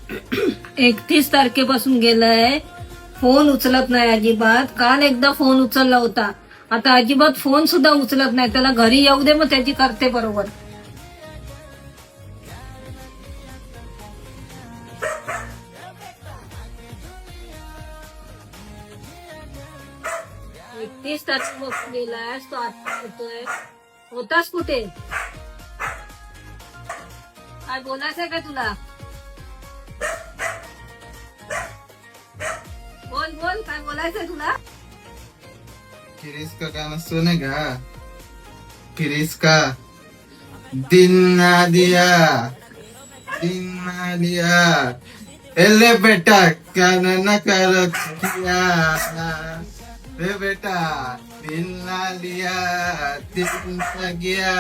31 तारखेपासून गेलाय, फोन उचलत नाही अजिबात. काल एकदा फोन उचलला होता, आता अजिबात फोन सुद्धा उचलत नाही. त्याला घरी येऊ दे, मग त्याची करते बरोबर. एकतीस तारखेपासून गेलाय तो, आता होतोय. होतास कुठे? काय बोलायचंय का तुला? बोल बोल, काय बोलायचंय तुला? फिर इसका गाना सुनेगा? फिर इसका दिन ना दिया, दिन ना दिया, एले बेटा गाना न कर किया, ए बेटा दिन ना लिया, दिन ना गया.